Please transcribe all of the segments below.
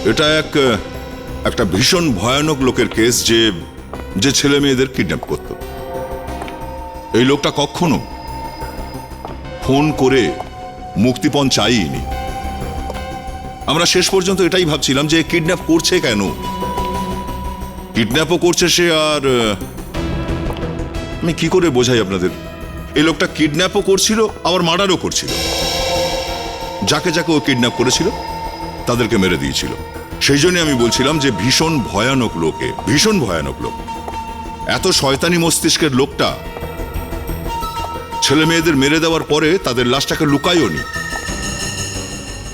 এটা একটা ভীষণ ভয়ানক লোকের কেস, যে ছেলে মেয়েদের কিডন্যাপ করত। এই লোকটা কখনো ফোন করে মুক্তিপণ চাইনি। আমরা শেষ পর্যন্ত এটাই ভাবছিলাম যে কিডন্যাপ করছে কেন, কিডন্যাপও করছে সে। আর আমি কি করে বোঝাই আপনাদের, এই লোকটা কিডন্যাপও করছিল আবার মার্ডারও করছিল। যাকে যাকে ও কিডন্যাপ করেছিল তাদেরকে মেরে দিয়েছিল। সেই জন্য আমি বলছিলাম যে ভীষণ ভয়ানক লোকে, ভীষণ ভয়ানক লোক। এত শয়তানি মস্তিষ্কের লোকটা ছেলে মেয়েদের মেরে দেওয়ার পরে তাদের লাশটাকে লুকায়ও নি,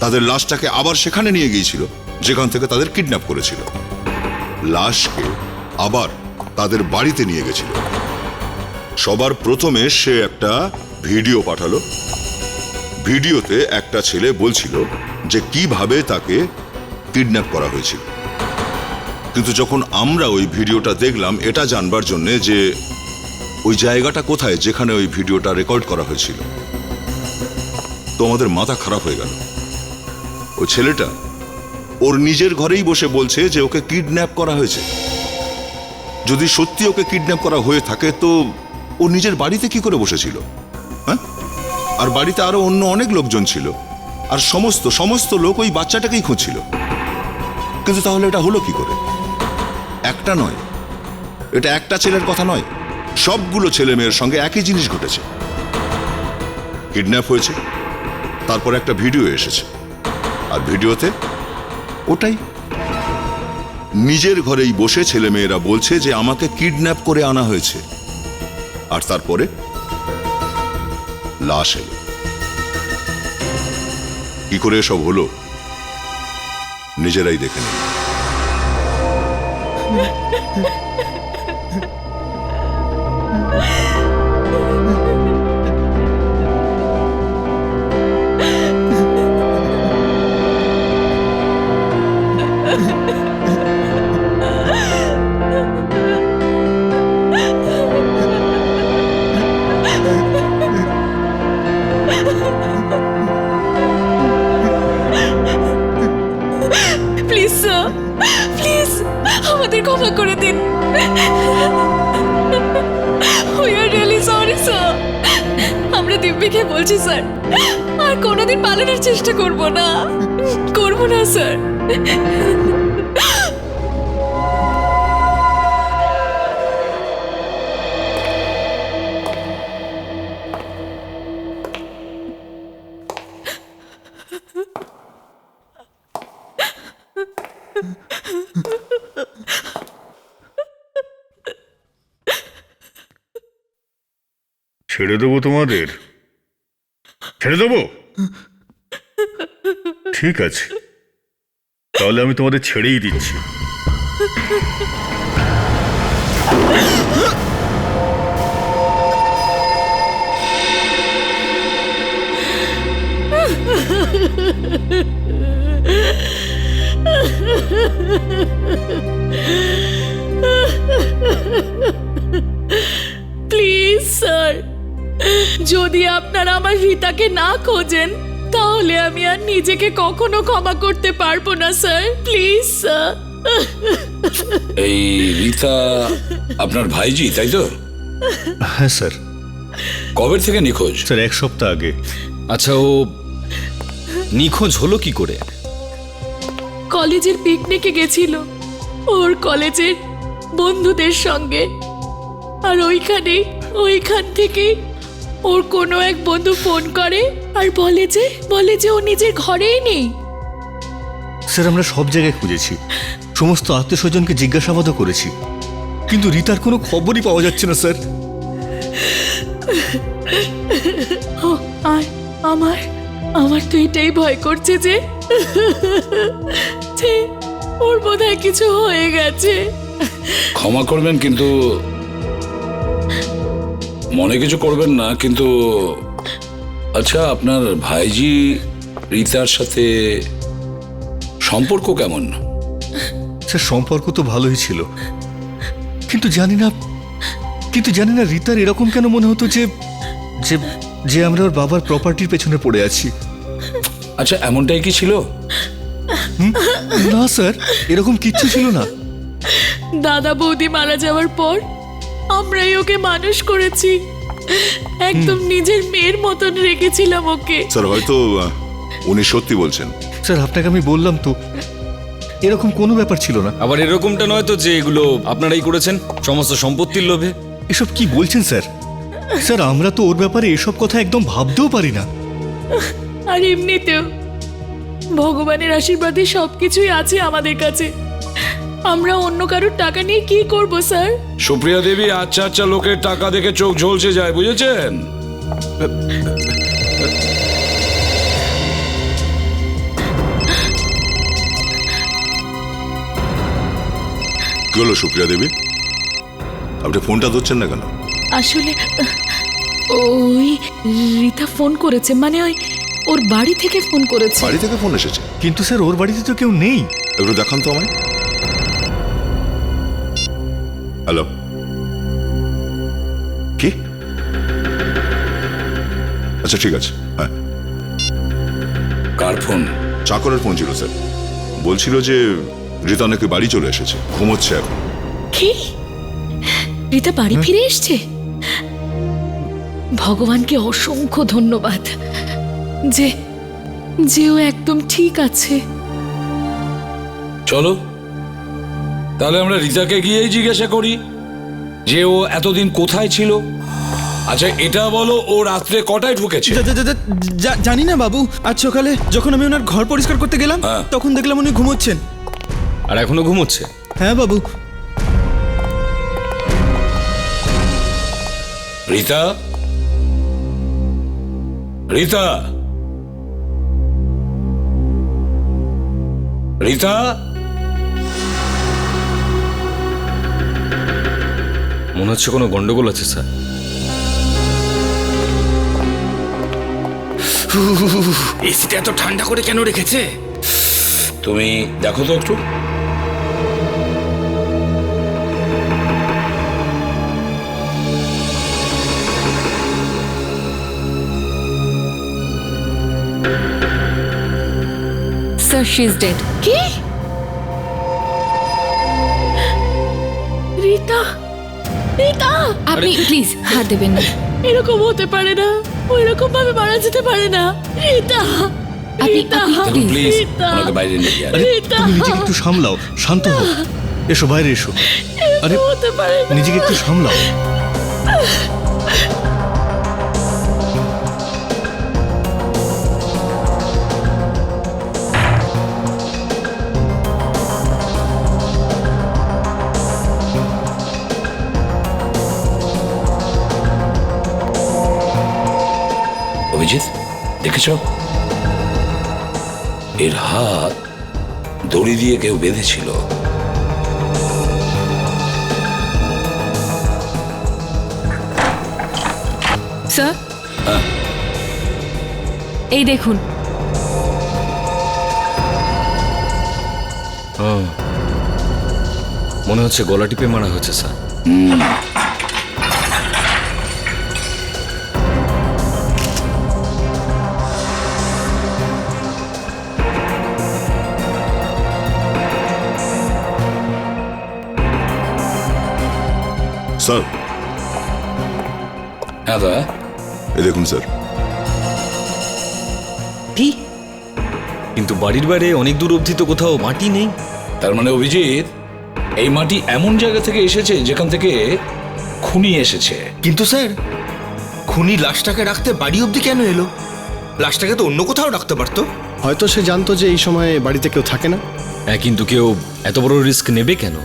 তাদের লাশটাকে আবার সেখানে নিয়ে গিয়েছিল যেখান থেকে তাদের কিডন্যাপ করেছিল। লাশকে আবার তাদের বাড়িতে নিয়ে গেছিল। সবার প্রথমে সে একটা ভিডিও পাঠালো। ভিডিওতে একটা ছেলে বলছিল যে কিভাবে তাকে কিডন্যাপ করা হয়েছিল। কিন্তু যখন আমরা ওই ভিডিওটা দেখলাম এটা জানবার জন্য যে ওই জায়গাটা কোথায় যেখানে ওই ভিডিওটা রেকর্ড করা হয়েছিল, তো আমাদের মাথা খারাপ হয়ে গেল। ওই ছেলেটা ওর নিজের ঘরেই বসে বলছে যে ওকে কিডন্যাপ করা হয়েছে। যদি সত্যি ওকে কিডন্যাপ করা হয়ে থাকে তো ও নিজের বাড়িতে কি করে বসেছিল? হ্যাঁ, আর বাড়িতে আরো অন্য অনেক লোকজন ছিল, আর সমস্ত লোক ওই বাচ্চাটাকেই খুঁজছিল। কিন্তু তাহলে এটা হলো কি করে? একটা নয়, এটা একটা ছেলের কথা নয়, সবগুলো ছেলে মেয়ের সঙ্গে একই জিনিস ঘটেছে। কিডন্যাপ হয়েছে, তারপর একটা ভিডিও এসেছে, আর ভিডিওতে ওটাই নিজের ঘরেই বসে ছেলে মেয়েরা বলছে যে আমাকে কিডন্যাপ করে আনা হয়েছে। আর তারপরে লাশ এলো। কি করে এসব হলো নিজেরাই দেখে নিন। প্লিজ স্যার, প্লিজ আমাদের ক্ষমা করে দিন। We are really sorry sir. আমরা দিব্যিকে বলছি স্যার, আর কোনোদিন পালানোর চেষ্টা করব না স্যার। ছেড়ে দেবো তোমাদের, ছেড়ে দেবো? ঠিক আছে, তাহলে আমি তোমাদের ছেড়েই দিচ্ছি। প্লিজ স্যার, যদি আপনারা আমার রীতাকে না খোঁজেন তাহলে আমি আর নিজেকে কখনো ক্ষমা করতে পারবো না স্যার। Please sir. এই রীতা আপনার ভাইজি, তাই তো? হ্যাঁ স্যার। কবে থেকে নিখোঁজ? স্যার 1 সপ্তাহ আগে। আচ্ছা, ও নিখোঁজ হলো কি করে? কলেজের পিকনিকে গেছিল ওর কলেজের বন্ধুদের সঙ্গে, আর ওইখান থেকে ওর কোনো এক বন্ধু ফোন করে আর বলে যে ও নিজের ঘরেই নেই। স্যার আমরা সব জায়গায় খুঁজেছি, সমস্ত আত্মীয় স্বজনকে জিজ্ঞাসাবাদও করেছি, কিন্তু রীতার কোনো খবরই পাওয়া যাচ্ছে না স্যার। আর আমার তো এটাই ভয় করছে যে ওর বোধহয় কিছু হয়ে গেছে। ক্ষমা করবেন, কিন্তু মনে কিছু করবেন না। কিন্তু আচ্ছা, আপনার ভাইজি রীতার সাথে সম্পর্ক কেমন? স্যার সম্পর্ক তো ভালোই ছিল, কিন্তু জানি না রীতার এরকম কেন মনে হতো যে আমরা ওর বাবার প্রপার্টির পেছনে পড়ে আছি। আচ্ছা, এমনটাই কি ছিল? না স্যার, এরকম কিচ্ছু ছিল না। দাদা বৌদি মারা যাওয়ার পর আমরাই ওকে মানুষ করেছি, একদম নিজের মেয়ের মতন রেখেছিলাম ওকে। স্যার হয়তো উনি সত্যি বলছেন। স্যার আপনাকে আমি বললাম তো, এরকম কোনো ব্যাপার ছিল না। আবার এরকমটা নয় তো যে এগুলো আপনারাই করেছেন সমস্ত সম্পত্তির লোভে? এসব কি বলছেন স্যার? স্যার আমরা তো ওর ব্যাপারে এসব কথা একদম ভাবতেও পারি না। আর এমনিতেও ভগবানের আশীর্বাদে সবকিছুই আছে আমাদের কাছে। আমরা অন্য কারোর টাকা নিয়ে কি করব স্যার? সুপ্রিয়া দেবী, আচ্ছা আচ্ছা লোকের টাকা দেখে চোখ ঝলসে যায়, বুঝেছেন? কি হলো সুপ্রিয়া দেবী, আপনি ফোনটা ধরছেন না কেন? আসলে ওই রীতা ফোন করেছে, মানে ওই ওর বাড়ি থেকে ফোন করেছে। বাড়ি থেকে ফোন এসেছে? কিন্তু স্যার ওর বাড়িতে তো কেউ নেই। একটু দেখান তো আমায়। হ্যালো, কি? আচ্ছা ঠিক আছে, হ্যাঁ। কার ফোন? চাকরের ফোন ছিল স্যার, বলছিল যে রীতা নাকি বাড়ি চলে এসেছে, ঘুমোচ্ছে এখন। কি? রীতা বাড়ি ফিরে এসছে? ভগবানকে অসংখ্য ধন্যবাদ যে যে ও একদম ঠিক আছে। চলো তাহলে আমরা রীতাকে গিয়েই জিজ্ঞাসা করি যে ও এতদিন কোথায় ছিল। আচ্ছা এটা বলো, ও রাত্রে কটায় ঢুকেছে? জানি না বাবু, আজ সকালে যখন আমি ওনার ঘর পরিষ্কার করতে গেলাম হ্যাঁ। তখন দেখলাম উনি ঘুমোচ্ছেন। আর এখনো ঘুমোচ্ছে? হ্যাঁ বাবু। রীতা, রীতা, রীতা, মনে হচ্ছে কোনো গন্ডগোল আছে স্যার। এসিটা এত ঠান্ডা করে কেন রেখেছে? তুমি দেখো তো একটু। Sir, she's dead. কি? রীতা, রীতা, আপনি প্লিজ হাত দেবেন না। এরকম হতে পারে না, ওই রকম ভাবে মারা যেতে পারে না। রীতা, রীতা, আপনি প্লিজ রীতা, ওনাকে বাইরে নিয়ে যান। আরে রীতা, তুমি নিজেকে একটু সামলাও, শান্ত হও। এসো বাইরে এসো। আরে এরকম হতে পারে না। নিজেকে একটু সামলাও। অভিজিৎ, দেখেছ এর হাত দড়ি দিয়ে কেউ বেঁধেছিল। স্যার, এই দেখুন। মনে হচ্ছে গলা টিপে মারা হয়েছে স্যার। স্যার, হ্যাঁ দা, এই দেখুন স্যার। কিন্তু বাড়ির বাইরে অনেক দূর অবধি তো কোথাও মাটি নেই। তার মানে অভিজিৎ এই মাটি এমন জায়গা থেকে এসেছে যেখান থেকে খুনি এসেছে। কিন্তু স্যার, খুনি লাশটাকে রাখতে বাড়ি অবধি কেন এলো? লাশটাকে তো অন্য কোথাও রাখতে পারতো। হয়তো সে জানতো যে এই সময়ে বাড়িতে কেউ থাকে না। হ্যাঁ, কিন্তু কেউ এত বড় রিস্ক নেবে কেন?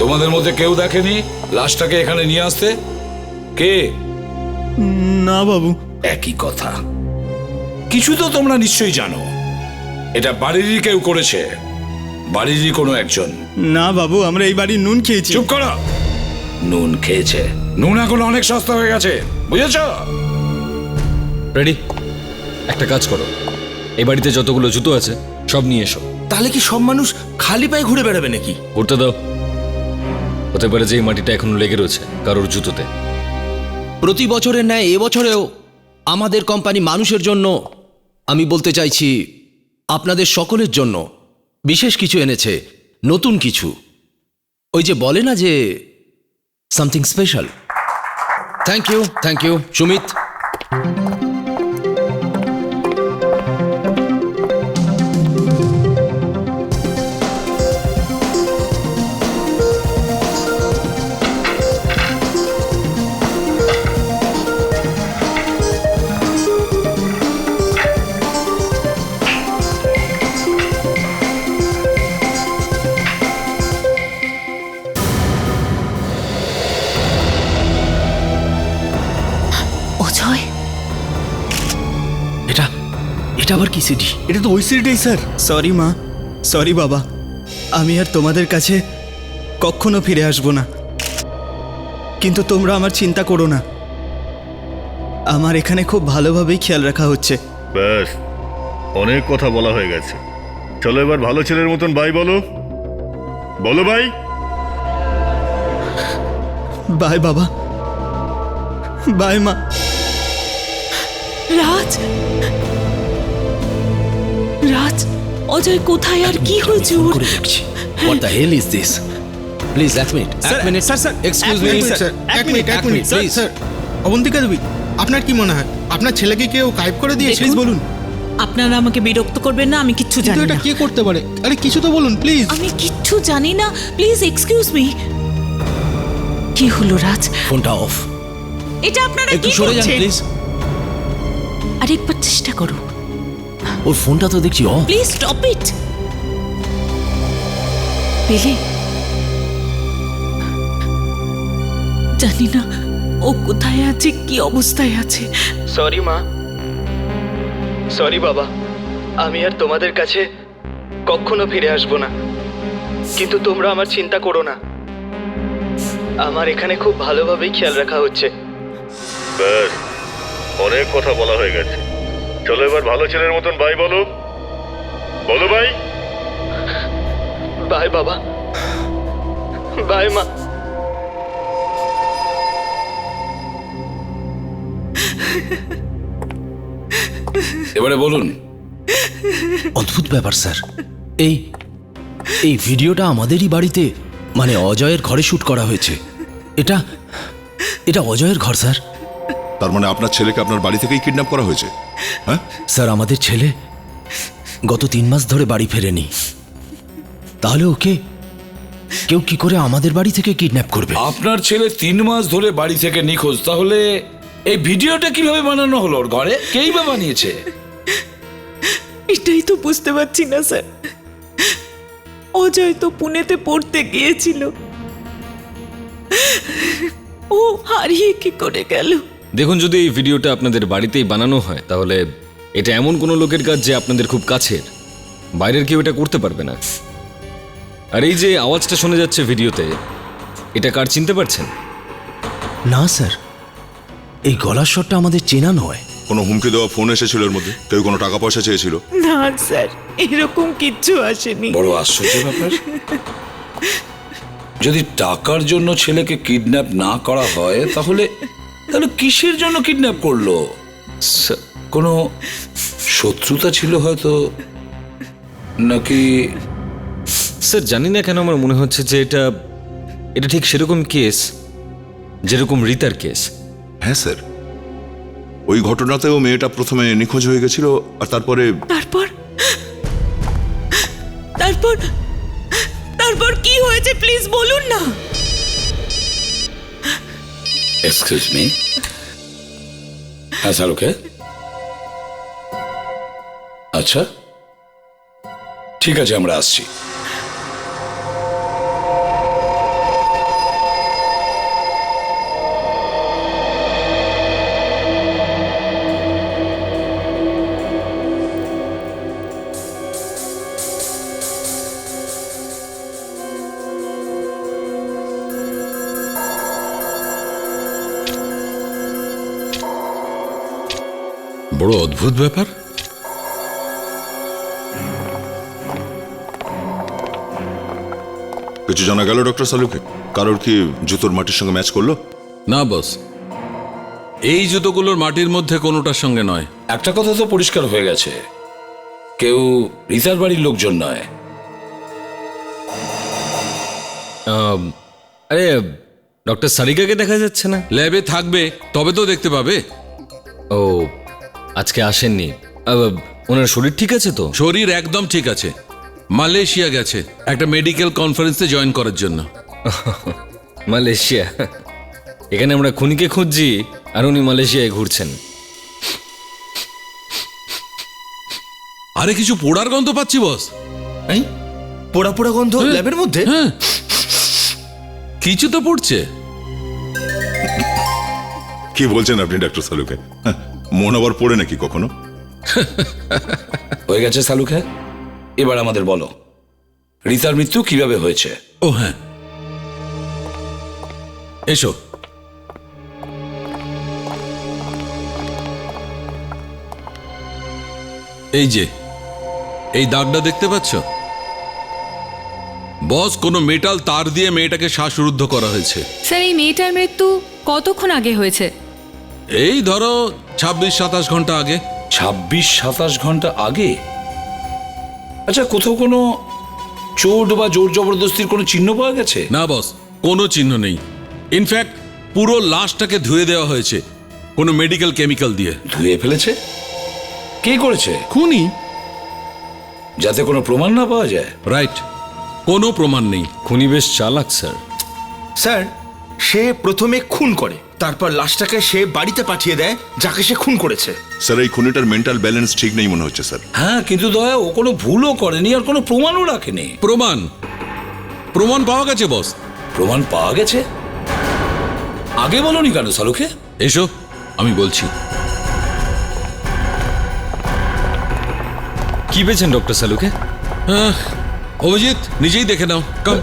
তোমাদের মধ্যে কেউ দেখেনি লাশটাকে এখানে নিয়ে আসতে? কে? না বাবু। একই কথা, কিছু তো তোমরা নিশ্চয়ই জানো। এটা বাড়িরই কেউ করেছে, বাড়িরই কোনো একজন। না বাবু, আমরা এই বাড়ির নুন খেয়েছি। চুপ করো। নুন খেয়েছে? নুন এখন অনেক সস্তা হয়ে গেছে, বুঝেছ? রেডি, একটা কাজ করো, এই বাড়িতে যতগুলো জুতো আছে সব নিয়ে এসো। তাহলে কি সব মানুষ খালি পায়ে ঘুরে বেড়াবে নাকি? করতে দাও। হতে পারে যে এই মাটিটা এখনো লেগে রয়েছে কারোর জুতোতে। প্রতি বছরের ন্যায় এবছরেও আমাদের কোম্পানি মানুষের জন্য, আমি বলতে চাইছি আপনাদের সকলের জন্য বিশেষ কিছু এনেছে, নতুন কিছু। ওই যে বলে না যে something special. Thank you Sumit. Ajay, এটা আবার কি সিডি? এটা তো ওই সিডিটাই স্যার। সরি মা, সরি বাবা, আমি আর তোমাদের কাছে কখনো ফিরে আসব না। কিন্তু তোমরা আমার চিন্তা করো না, আমার এখানে খুব ভালোভাবেই খেয়াল রাখা হচ্ছে। ব্যাস, অনেক কথা বলা হয়ে গেছে। চলো এবার ভালো ছেলের মতন বাই বলো। বলো ভাই। বাই বাবা, বাই মা। রাজ, রাজ, অজয় কোথায় আর কি হয়েছে ওর? করে দেখছি। What the hell is this? Please, এক মিনিট। Excuse me, এক মিনিট please. স্যার, অবন্তিকা দেবী, আপনার কি মনে হয় আপনার ছেলেকে কেউ গায়েব করে দিয়েছে? প্লিজ বলুন। আপনারা আমাকে বিরক্ত করবেন না, আমি কিচ্ছু জানি কিন্তু এটা না। কে করতে পারে? আরে কিছু তো বলুন প্লিজ। আমি কিচ্ছু জানি না, প্লিজ এক্সকিউজ মি। কি হলো রাজ? ফোনটা অফ। এটা আপনারা একটু কি সরে যান করছেন? প্লিজ। আরেকবার চেষ্টা করো। ওর ফোনটা তো দেখছি অফ। Please stop it. পেলে? জানি না ও কোথায় আছে, কি অবস্থায় আছে। সরি মা, সরি বাবা, আমি আর তোমাদের কাছে কখনো ফিরে আসব না। কিন্তু তোমরা আমার চিন্তা করো না, আমার এখানে খুব ভালোভাবেই খেয়াল রাখা হচ্ছে। ব্যাস, অনেক কথা বলা হয়ে গেছে। চলো এবার ভালো ছেলের মতন বাই বলো। বলো ভাই। বাই বাবা, বাই মা। এবারে বলুন। অদ্ভুত ব্যাপার স্যার, এই এই ভিডিওটা আমাদেরই বাড়িতে, মানে অজয়ের ঘরে শুট করা হয়েছে। এটা এটা অজয়ের ঘর স্যার। তার মানে আপনার ছেলেকে আপনার বাড়ি থেকেই কিডন্যাপ করা হয়েছে? হ্যাঁ স্যার, আমাদের ছেলে গত 3 মাস ধরে বাড়ি ফেরেনি। তাহলে ওকে কেউ কি করে আমাদের বাড়ি থেকে কিডন্যাপ করবে? আপনার ছেলে 3 মাস ধরে বাড়ি থেকে নিখোঁজ, তাহলে এই ভিডিওটা কিভাবে বানানো হলো? ওর ঘরে কেই বা বানিয়েছে? এটাই তো বুঝতে পারছি না স্যার। অজয় তো পুনেতে পড়তে গিয়েছিল, ও হারিয়ে কি করে গেল? দেখুন, যদি এই ভিডিওটা আপনাদের বাড়িতেই বানানো হয় তাহলে এটা এমন কোনো লোকের কাজ যে আপনাদের খুব কাছের, বাইরের কেউ এটা করতে পারবে না। আর এই যে আওয়াজটা শোনা যাচ্ছে ভিডিওতে, এটা কার চিনতে পারছেন? না স্যার, এই গলার স্বরটা আমাদের চেনা নয়। কোনো হুমকি দেওয়া ফোন এসেছিল এর মধ্যে? কেউ কোনো টাকা পয়সা চেয়েছিল? না স্যার, এরকম কিচ্ছু আসেনি। বড় আশ্চর্য ব্যাপার। যদি টাকার জন্য ছেলেকে কিডন্যাপ না করা হয় তাহলে তাহলে কিসের জন্য কিডন্যাপ করলো? কোনো শত্রুতা ছিল হয়তো, নাকি? স্যার, জানি না কেন আমার মনে হচ্ছে যে এটা এটা ঠিক সেরকম কেস যেরকম রিতার কেস। হ্যাঁ স্যার, ওই ঘটনাতেও মেয়েটা প্রথমে নিখোঁজ হয়ে গেছিল, আর তারপরে তারপর তারপর তারপর কি হয়েছে প্লিজ বলুন না। Excuse me. হ্যাঁ স্যার, ওকে, আচ্ছা ঠিক আছে, আমরা আসছি। বড় অদ্ভুত ব্যাপার। কিছু জানা গেল ডক্টর সালুকে? কারোর কি জুতোর মাটির সঙ্গে ম্যাচ করলো? না বস, এই জুতোগুলোর মাটির মধ্যে কোনোটার সঙ্গে নয়। একটা কথা তো পরিষ্কার হয়ে গেছে, কেউ রিতার বাড়ির লোকজন নয়। আরে ডক্টর সারিকাকে দেখা যাচ্ছে না। ল্যাবে থাকবে তবে তো দেখতে পাবে। ও আজকে আসেননি। ওনার শরীর ঠিক আছে তো? শরীর একদম ঠিক আছে। মালয়েশিয়া গেছে একটা মেডিকেল কনফারেন্সে জয়েন করার জন্য। মালয়েশিয়া? এখানে আমরা খুনিকে খুঁজছি আর উনি মালয়েশিয়ায় ঘুরছেন। আরে কিছু পোড়ার গন্ধ পাচ্ছি বস। এই পোড়া পোড়া গন্ধ ল্যাবের মধ্যে? হ্যাঁ, কিছু তো পড়ছে। কি বলছেন আপনি ডক্টর সালুকে? মন আবার পড়ে নাকি কখনো? হয়ে গেছে সালুকে, এবার আমাদের বলো রিতার মৃত্যু কিভাবে হয়েছে। ও হ্যাঁ, এসো। এই যে এই দাগটা দেখতে পাচ্ছ বস, কোনো মেটাল তার দিয়ে মেয়েটাকে শ্বাসরুদ্ধ করা হয়েছে। স্যার এই মেয়েটার মৃত্যু কতক্ষণ আগে হয়েছে? এই ধরো 26-27 ঘন্টা আগে। 26-27 ঘন্টা আগে? আচ্ছা, কোথাও কোনো চোট বা জোর জবরদস্তির কোনো চিহ্ন পাওয়া গেছে? না বস, কোনো চিহ্ন নেই। ইনফ্যাক্ট পুরো লাশটাকে ধুয়ে দেওয়া হয়েছে কোনো মেডিকেল কেমিক্যাল দিয়ে। ধুয়ে ফেলেছে? কে করেছে? খুনি। যাতে কোনো প্রমাণ না পাওয়া যায়। রাইট, কোনো প্রমাণ নেই। খুনি বেশ চালাক স্যার। স্যার, সে প্রথমে খুন করে, তারপর লাশটাকে সে বাড়িতে পাঠিয়ে দেয় যাকে সে খুন করেছে। স্যার এই খুনিটার মেন্টাল ব্যালেন্স ঠিক নেই মনে হচ্ছে স্যার। হ্যাঁ, কিন্তু দয়া ও কোনো ভুলও করেনি আর কোনো প্রমাণও রাখেনি। প্রমাণ পাওয়া গেছে বস। প্রমাণ পাওয়া গেছে? আগে বলনি কেন সালুকে? এসো আমি বলছি। কি পেয়েছেন ডক্টর সালুকে? অভিজিৎ নিজেই দেখে নাও। কাম।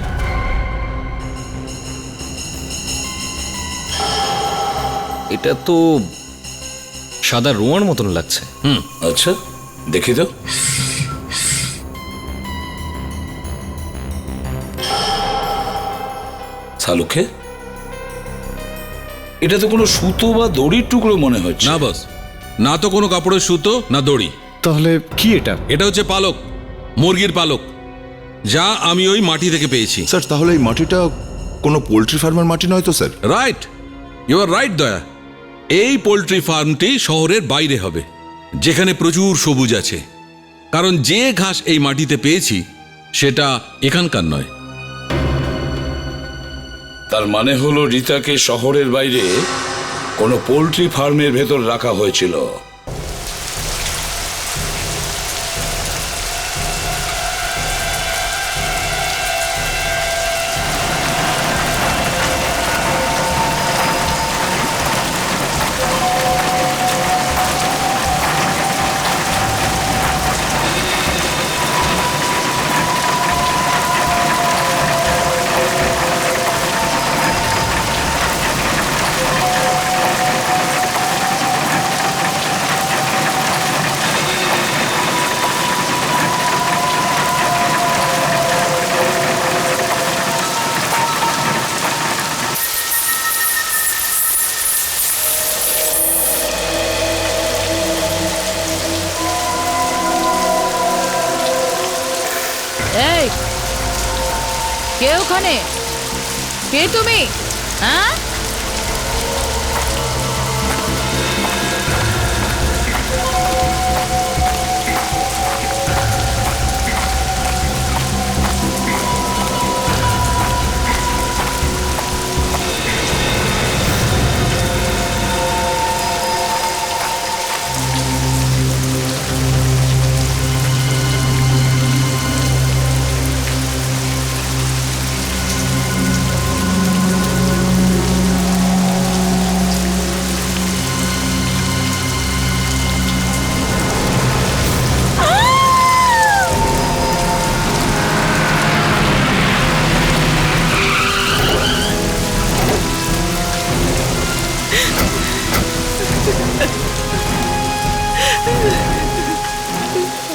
এটা তো সাদা রোয়ার মতন লাগছে। আচ্ছা, দেখি তো। সালুকে, এটা তো কোনো সুতো বা দড়ির টুকরো মনে হচ্ছে। না বস, না তো কোনো কাপড়ের সুতো না দড়ি। তাহলে কি এটা? এটা হচ্ছে পালক, মুরগির পালক, যা আমি ওই মাটি থেকে পেয়েছি। স্যার তাহলে এই মাটিটা কোনো পোল্ট্রি ফার্মের মাটি নয় তো sir? Right, you are right Daya. এই পোল্ট্রি ফার্মটি শহরের বাইরে হবে, যেখানে প্রচুর সবুজ আছে। কারণ যে ঘাস এই মাটিতে পেয়েছি সেটা এখানকার নয়। তার মানে হলো রিতাকে শহরের বাইরে কোনো পোল্ট্রি ফার্মের ভেতর রাখা হয়েছিল। এই কে ওখানে? কে তুমি? হ্যাঁ,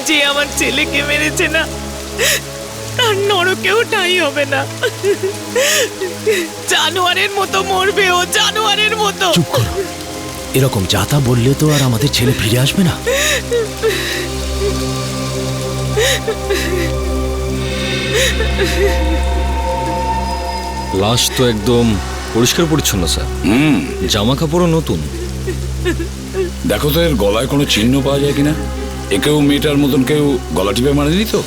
যে আমার ছেলেকে মেরেছে না তার নরকেও ঠাঁই হবে না। জানোয়ারের মতো মরবে ও, জানোয়ারের মতো। এরকম যাতা বললে তো আর আমাদের ছেলে ফিরে আসবে না। লাশ তো একদম পরিষ্কার পরিচ্ছন্ন স্যার, জামা কাপড়ও নতুন। দেখো তো এর গলায় কোনো চিহ্ন পাওয়া যায় কিনা। একেও মেয়েটার মতন কেউ গলা টিপে মারেনি তো?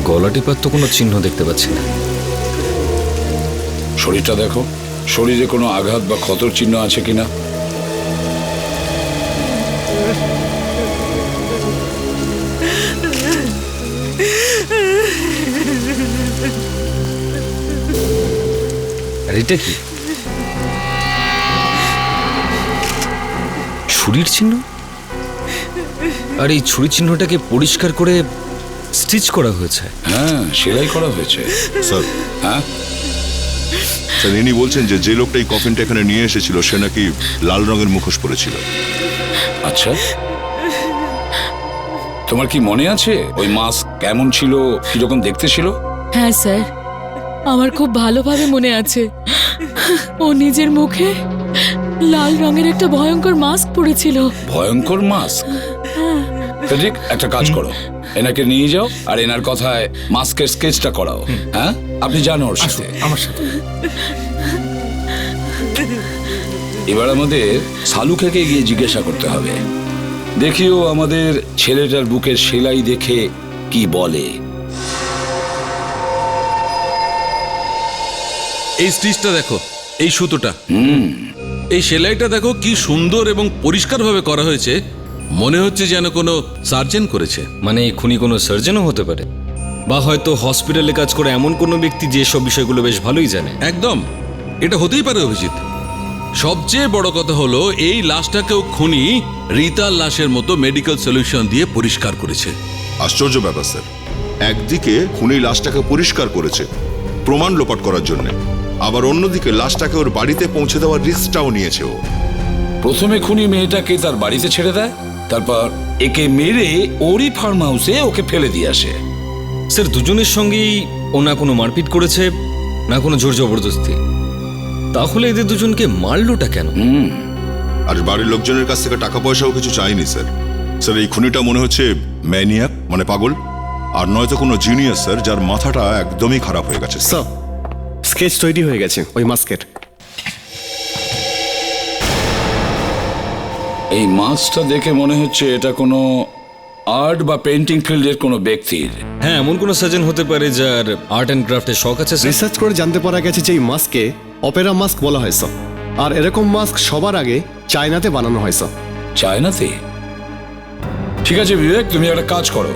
গলা টিপার তো কোনো চিহ্ন দেখতে পাচ্ছি না। শরীরটা দেখো, শরীরে কোনো আঘাত বা ক্ষতর চিহ্ন আছে কিনা। আর এটা কি? ছুরির চিহ্ন? আর এই ছুরি চিহ্নটাকে পরিষ্কার করে স্টিচ করা হয়েছে। হ্যাঁ, সেলাই করা হয়েছে। স্যার, হ্যাঁ স্যার ইনি বলছেন যে যে লোকটা এই কফিনটা এখানে নিয়ে এসেছিল সে নাকি লাল রঙের মুখোশ পরেছিল। আচ্ছা, তোমার কি মনে আছে ওই মাস্ক কেমন ছিল, কিরকম দেখতে ছিল? হ্যাঁ স্যার, আমার খুব ভালোভাবে মনে আছে। ও নিজের মুখে লাল রঙের একটা ভয়ঙ্কর মাস্ক পরেছিল। ভয়ঙ্কর মাস্ক? ঠিক, একটা কাজ করো, এনাকে নিয়ে যাও আর এনার কথায় মাস্কের স্কেচটা করাও। হ্যাঁ, আপনি জানো ওর সাথে। আমার সাথে এবার আমাদের সালুখাকে গিয়ে জিজ্ঞাসা করতে হবে। দেখিও আমাদের ছেলেটার বুকের সেলাই দেখে কি বলে। এই স্টিচটা দেখো, এই সুতোটা, এই সেলাইটা দেখো কি সুন্দর এবং পরিষ্কারভাবে করা হয়েছে। মনে হচ্ছে যেন কোনো সার্জন করেছে। মানে খুনি কোনো সার্জনও হতে পারে, বা হয়তো হসপিটালে কাজ করে এমন কোনো ব্যক্তি যে সব বিষয়গুলো বেশ ভালোই জানে। একদম, এটা হতেই পারে অভিজিৎ। সবচেয়ে বড় কথা হলো এই লাশটাকেও খুনি রীতার লাশের মতো মেডিকেল সলিউশন দিয়ে পরিষ্কার করেছে। আশ্চর্য ব্যাপার স্যার, একদিকে খুনি লাশটাকে পরিষ্কার করেছে প্রমাণ লোপাট করার জন্য, আবার অন্যদিকে লাশটাকে ওর বাড়িতে পৌঁছে দেওয়ার রিস্কটাও নিয়েছে ও। প্রথমে খুনি মেয়েটাকে তার বাড়িতে ছেড়ে দেয়, তারপর একে মেরে ওরই ফার্ম হাউসে ওকে ফেলে দিয়ে আসে। স্যার, দুজনের সঙ্গেই ও না কোনো মারপিট করেছে না কোনো জোর জবরদস্তি। তাহলে এদের দুজনকে মারলোটা কেন? আর বাড়ির লোকজনের কাছ থেকে টাকা পয়সাও কিছু চাইনি স্যার। স্যার, এই খুনিটা মনে হচ্ছে ম্যানিয়াক, মানে পাগল, আর নয়তো কোনো জিনিয়াস স্যার, যার মাথাটা একদমই খারাপ হয়ে গেছে। স্যার, স্কেচ তৈরি হয়ে গেছে ওই মাস্কের। এই মাস্কটা দেখে মনে হচ্ছে এটা কোনো আর্ট বা পেন্টিং ফিল্ডের কোনো ব্যক্তির। হ্যাঁ, এমন কোনো সার্জন হতে পারে যার আর্ট অ্যান্ড ক্রাফটের শখ আছে। রিসার্চ করে জানতে পারা গেছে যে এই মাস্ককে অপেরা মাস্ক বলা হয় স্যার। আর এরকম মাস্ক সবার আগে চায়নাতে বানানো হয় স্যার। চায়নাতে? ঠিক আছে বিবেক, তুমি একটা কাজ করো,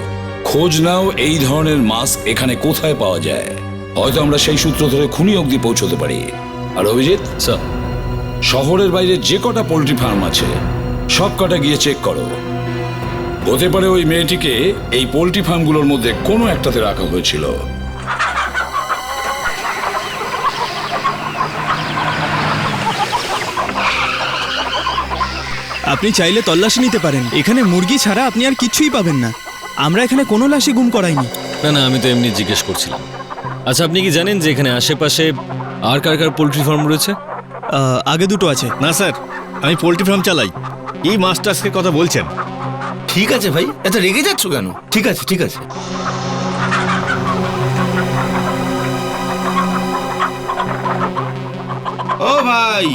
খোঁজ নাও এই ধরনের মাস্ক এখানে কোথায় পাওয়া যায়। হয়তো আমরা সেই সূত্র ধরে খুনি অবধি পৌঁছতে পারি। আর অভিজিৎ স্যার, শহরের বাইরে যে কটা পোল্ট্রি ফার্ম আছে সব কটা গিয়ে চেক করো। হতে পারে ওই মেয়েটিকে এই পোল্ট্রি ফার্মগুলোর মধ্যে কোনো একটাতে রাখা হয়েছিল। আপনি চাইলে তল্লাশি নিতে পারেন, এখানে মুরগি ছাড়া আপনি আর কিছুই পাবেন না। আমরা এখানে কোনো লাশই গুম করাইনি। না না, আমি তো এমনি জিজ্ঞেস করছিলাম। আচ্ছা, আপনি কি জানেন যে এখানে আশেপাশে আর কার কার পোল্ট্রি ফার্ম রয়েছে? আগে দুটো আছে। না স্যার, আমি পোল্ট্রি ফার্ম চালাই। এই মাস্টার্সের কথা বলছেন? ঠিক আছে ভাই, এত রেগে যাচ্ছ কেন? ঠিক আছে ঠিক আছে। ও ভাই,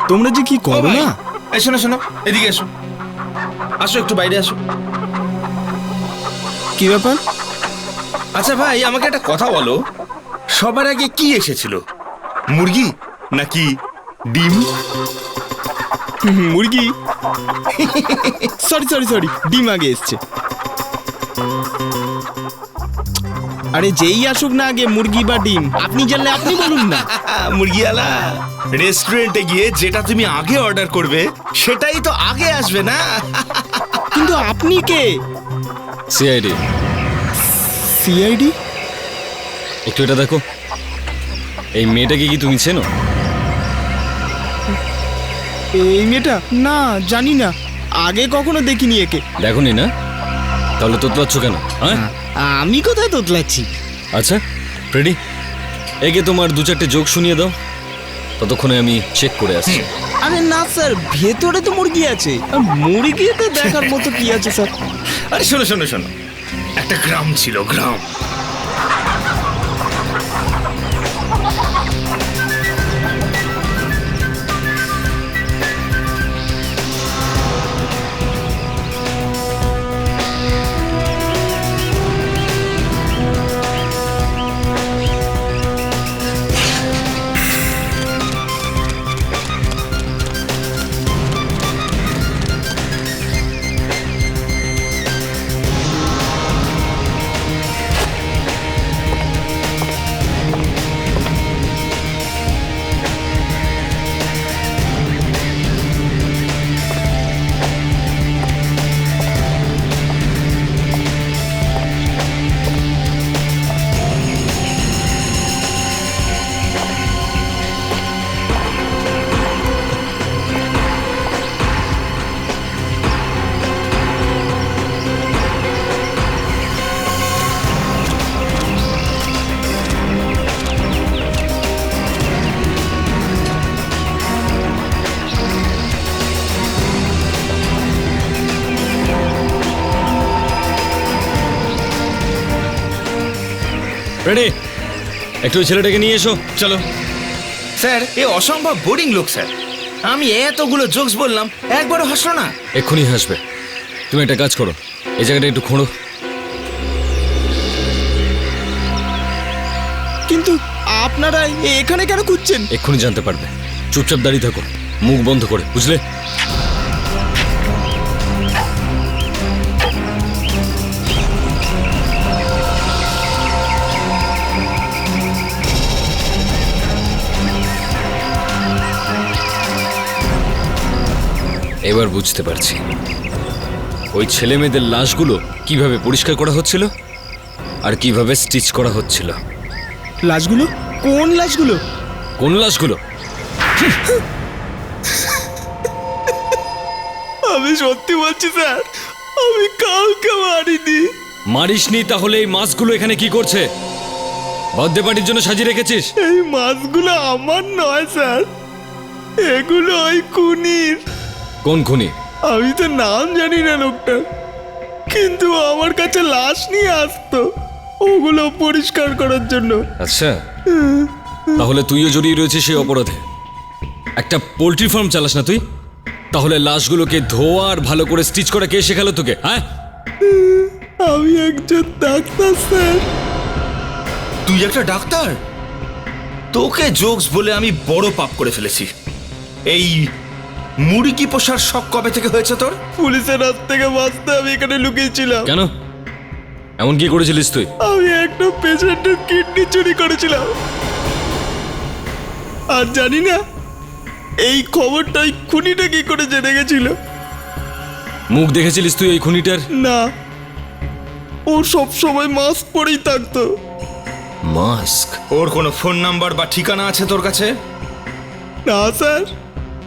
তোমরা যে কি করো না। এই শোনো শোনো, এদিকে এসো, আসো একটু বাইরে আসো। কি ব্যাপার? আচ্ছা ভাই, আমাকে একটা কথা বলো, সবার আগে কি এসেছিল, মুরগি নাকি ডিম? মুরগি। সরি সরি সরি, ডিম আগে এসছে। আরে যেই আসুক না আগে, মুরগি বা ডিম, আপনি জানলে আপনি বলুন না। মুরগিওয়ালা, রেস্টুরেন্টে গিয়ে যেটা তুমি আগে অর্ডার করবে সেটাই তো আগে আসবে না? কিন্তু আপনি কে? সিআইডি। সিআইডি? একটু এটা দেখো, এই মেয়েটাকে কি তুমি চেনো? এই মেয়েটা? না, জানি না, আগে কখনো দেখিনি একে। দেখোনি না? তাহলে তোতলাচ্ছ কেন? হ্যাঁ, আমি কোথায় তোতলাচ্ছি? আচ্ছা ফ্রেডি, একে তোমার 2-4টে জোক শুনিয়ে দাও, ততক্ষণে আমি চেক করে আসছি। আরে না স্যার, ভেতরে তো মুরগি আছে, আর মুরগিতে দেখার মতো কি আছে স্যার? আরে শোনো শোনো শোনো, একটা গ্রাম ছিল, গ্রাম। রেডি, একটু ওই ছেলেটাকে নিয়ে এসো। চলো স্যার, এ অসম্ভব বোরিং লোক স্যার। আমি এতগুলো জোকস বললাম, একবারও হাসলো না। এক্ষুনি হাসবে। তুমি একটা কাজ করো, এই জায়গাটা একটু খোঁড়ো। কিন্তু আপনারা এখানে কেন খুঁজছেন? এক্ষুনি জানতে পারবে। চুপচাপ দাঁড়িয়ে থাকো, মুখ বন্ধ করে, বুঝলে? এবার বুঝতে পারছি ওই ছেলে মেয়েদের লাশগুলো কিভাবে পরিষ্কার করা হচ্ছিল আর কিভাবে স্টিচ করা হচ্ছিল। লাশগুলো? কোন লাশগুলো? কোন লাশগুলো? আমি সত্যি বলছি স্যার, আমি কাউকে মারিনি। মারিসনি? তাহলে এই মাছগুলো এখানে কি করছে? বার্থডে পার্টির জন্য সাজিয়ে রেখেছিস? এই মাছগুলো আমার নয় স্যার, এগুলো ওই খুনির। কোন খুনি? আমি তো নাম জানি না লোকটা, কিন্তু আমার কাছে লাশ নিয়ে আসতো ওগুলো পরিষ্কার করার জন্য। আচ্ছা, তাহলে তুইও জড়িয়ে রয়েছিস সেই অপরাধে। একটা পোল্ট্রি ফার্ম চালাস না তুই? তাহলে লাশগুলোকে ধোয়া আর ভালো করে স্টিচ করা কে শেখালো তোকে? হ্যাঁ, আমি একজন ডাক্তার স্যার। তুই একটা ডাক্তার? তোকে জোকস বলে আমি বড় পাপ করে ফেলেছি। এই মুরগি পোষার শখ কবে থেকে হয়েছে তোর? পুলিশের হাত থেকে বাঁচতে আমি এখানে লুকিয়েছিলাম। কেন? এমন কি করেছিলিস তুই? আমি একটা পেশেন্টের কিডনি চুরি করেছিলাম, আর জানি না এই খবরটাই খুনিটা কি করে জেনে গেছিল। মুখ দেখেছিলিস তুই ওই খুনিটার? না, ও সব সময় মাস্ক পরেই থাকতো। মাস্ক? ওর কোনো ফোন নাম্বার বা ঠিকানা আছে তোর কাছে? না স্যার।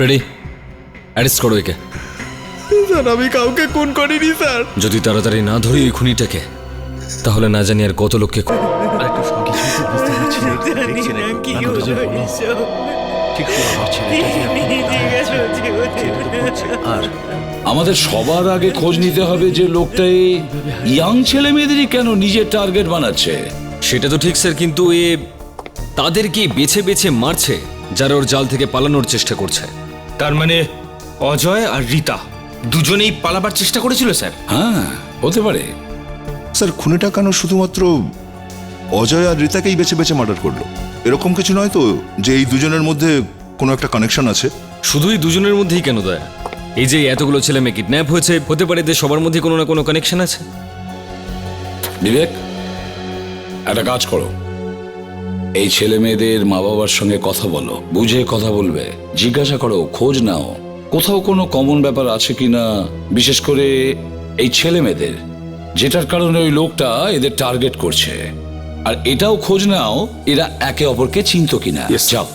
রেডি, অ্যারেস্ট করো একে। স্যার, আমি কাউকে খুন করিনি স্যার। যদি তাড়াতাড়ি না ধরি ওই খুনিটাকে, তাহলে না জানি আর কত লোককে। আর আমাদের সবার আগে খোঁজ নিতে হবে যে লোকটা এই ইয়াং ছেলে মেয়েদেরই কেন নিজের টার্গেট বানাচ্ছে। সেটা তো ঠিক স্যার, কিন্তু এ তাদেরকে বেছে বেছে মারছে যারা ওর জাল থেকে পালানোর চেষ্টা করছে। তার মানে অজয় আর রীতা দুজনেই পালাবার চেষ্টা করেছিল স্যার? হ্যাঁ, হতে পারে। স্যার, খুনিটা কেন শুধুমাত্র অজয় আর রীতাকেই বেছে বেছে মার্ডার করলো? এরকম কিছু নয় তো যে এই দুজনের মধ্যে কোনো একটা কানেকশন আছে? শুধুই দুজনের মধ্যেই কেন দয়া? এই যে এতগুলো ছেলে মেয়ে কিডন্যাপ হয়েছে, হতে পারে যে সবার মধ্যে কোনো না কোনো কানেকশন আছে। বিবেক, একটা কাজ করো, এই ছেলে মেয়েদের মা বাবার সঙ্গে কথা বলো, বুঝে কথা বলবে, জিজ্ঞাসা করো, খোঁজ নাও কোথাও কোনো কমন ব্যাপার আছে কিনা, বিশেষ করে এই ছেলে মেয়েদের, যেটার কারণে ওই লোকটা এদের টার্গেট করছে। আর এটাও খোঁজ নাও এরা একে অপরকে চিনত কিনা। যাও।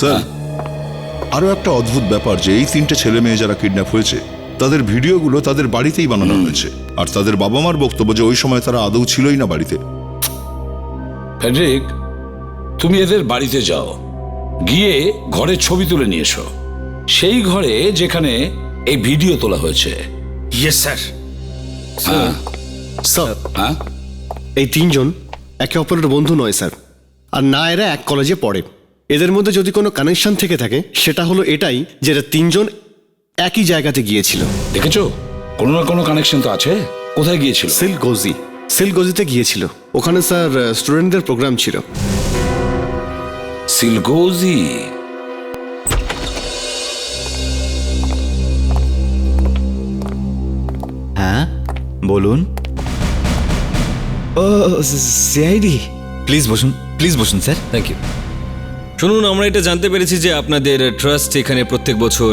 স্যার, আরো একটা অদ্ভুত ব্যাপার যে এই 3টে ছেলে মেয়ে যারা কিডন্যাপ হয়েছে তাদের ভিডিওগুলো তাদের বাড়িতেই বানানো হয়েছে, আর তাদের বাবা মার বক্তব্য যে ওই সময় তারা আদৌ ছিলই না বাড়িতে। ফেডরিক, তুমি এদের বাড়িতে যাও, গিয়ে ঘরের ছবি তুলে নিয়ে এসো, সেই ঘরে যেখানে এই ভিডিও তোলা হয়েছে। Yes sir. হ্যাঁ স্যার, হ্যাঁ, এই তিনজন একে অপরের বন্ধু নয় স্যার, আর না এরা এক কলেজে পড়ে। এদের মধ্যে যদি কোনো কানেকশন থেকে থাকে সেটা হলো এটাই যে এরা তিনজন একই জায়গাতে গিয়েছিল। দেখেছো কোনো না কোনো কানেকশন তো আছে। কোথায় গিয়েছিল? সিলগোজিতে গিয়েছিল। ওখানে স্যার স্টুডেন্টদের প্রোগ্রাম ছিল। সিলগোজি? হ্যাঁ বলুন। ও সিআইডি, প্লিজ বসুন স্যার। Thank you. শুনুন, আমরা এটা জানতে পেরেছি যে আপনাদের ট্রাস্ট এখানে প্রত্যেক বছর